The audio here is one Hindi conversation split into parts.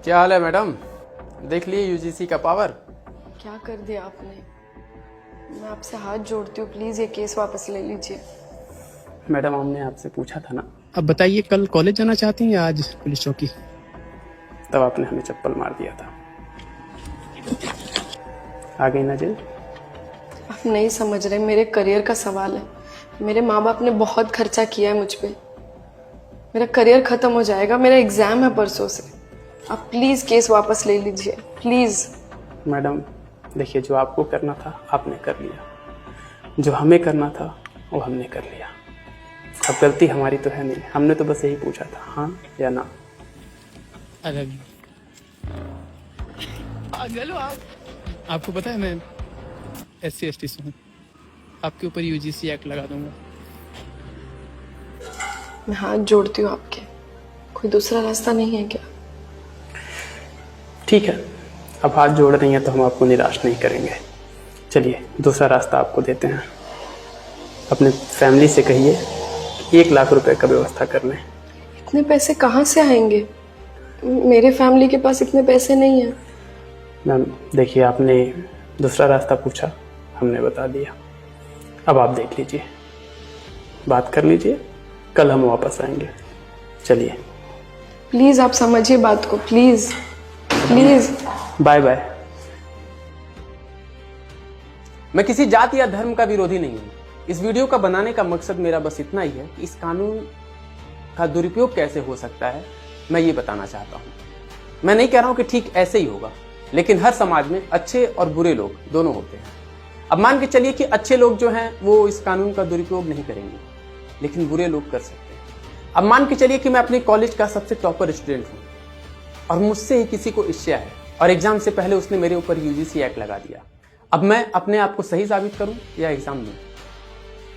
क्या हाल है मैडम? देख लिए यूजीसी का पावर? क्या कर दिया आपने? मैं आपसे हाथ जोड़ती हूँ, प्लीज ये केस वापस ले लीजिए। मैडम हमने आपसे पूछा था ना, अब बताइए, कल कॉलेज जाना चाहती हैं या आज पुलिस चौकी? तब आपने हमें चप्पल मार दिया था। आ गई ना जेल? आप नहीं समझ रहे, मेरे करियर का सवाल है। मेरे माँ बाप ने बहुत खर्चा किया है मुझ पे। मेरा करियर खत्म हो जाएगा, मेरा एग्जाम है परसों से। आप प्लीज केस वापस ले लीजिए, प्लीज। मैडम देखिए, जो आपको करना था आपने कर लिया, जो हमें करना था वो हमने कर लिया। अब गलती हमारी तो है नहीं, हमने तो बस यही पूछा था, हाँ या ना। अरे पागल हो आप? आपको पता है मैं SC/ST से हूँ, आपके ऊपर UGC एक्ट लगा दूंगा। मैं हाथ जोड़ती हूँ आपके, कोई दूसरा रास्ता नहीं है क्या? ठीक है, अब हाथ जोड़ रही हैं तो हम आपको निराश नहीं करेंगे। चलिए दूसरा रास्ता आपको देते हैं। अपने फैमिली से कहिए 1 लाख रुपए का व्यवस्था कर लें। इतने पैसे कहाँ से आएंगे? मेरे फैमिली के पास इतने पैसे नहीं है। मैम देखिए, आपने दूसरा रास्ता पूछा, हमने बता दिया। अब आप देख लीजिए, बात कर लीजिए, कल हम वापस आएंगे। चलिए प्लीज आप समझिए बात को, प्लीज प्लीज। Bye bye. मैं किसी जाति या धर्म का विरोधी नहीं हूं। इस वीडियो का बनाने का मकसद मेरा बस इतना ही है कि इस कानून का दुरुपयोग कैसे हो सकता है, मैं ये बताना चाहता हूं। मैं नहीं कह रहा हूं कि ठीक ऐसे ही होगा, लेकिन हर समाज में अच्छे और बुरे लोग दोनों होते हैं। अब मान के चलिए कि अच्छे लोग जो हैं वो इस कानून का दुरुपयोग नहीं करेंगे, लेकिन बुरे लोग कर सकते हैं। अब मान के चलिए कि मैं अपने कॉलेज का सबसे टॉपर स्टूडेंट हूं और मुझसे ही किसी को ईर्ष्या है और एग्जाम से पहले उसने मेरे ऊपर UGC एक्ट लगा दिया। अब मैं अपने आप को सही साबित करूं या एग्जाम दूं?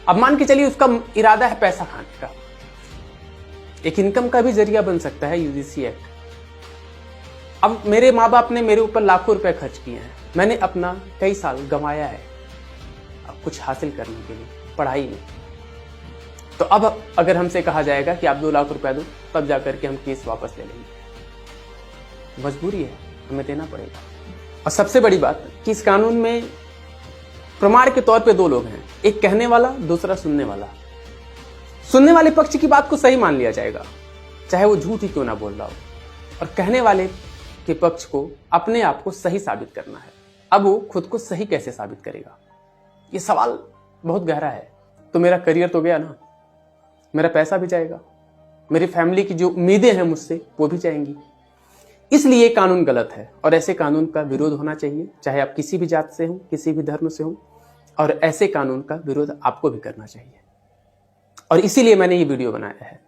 अब मान के चलिए उसका इरादा है पैसा खाने का, एक इनकम का भी जरिया बन सकता है UGC एक्ट। अब मेरे माँ बाप ने मेरे ऊपर लाखों रुपए खर्च किए हैं, मैंने अपना कई साल गंवाया है अब कुछ हासिल करने के लिए पढ़ाई में। तो अब अगर हमसे कहा जाएगा कि आप 2 लाख रुपए दो, तब जाकर के हम केस वापस ले लेंगे। मजबूरी है, हमें देना पड़ेगा। और सबसे बड़ी बात कि इस कानून में प्रमाण के तौर पे 2 लोग हैं, एक कहने वाला, दूसरा सुनने वाला। सुनने वाले पक्ष की बात को सही मान लिया जाएगा, चाहे वो झूठ ही क्यों ना बोल रहा हो, और कहने वाले के पक्ष को अपने आप को सही साबित करना है। अब वो खुद को सही कैसे साबित करेगा, ये सवाल बहुत गहरा है। तो मेरा करियर तो गया ना, मेरा पैसा भी जाएगा, मेरी फैमिली की जो उम्मीदें हैं मुझसे वो भी जाएंगी। इसलिए कानून गलत है और ऐसे कानून का विरोध होना चाहिए, चाहे आप किसी भी जात से हो, किसी भी धर्म से हो, और ऐसे कानून का विरोध आपको भी करना चाहिए। और इसीलिए मैंने ये वीडियो बनाया है।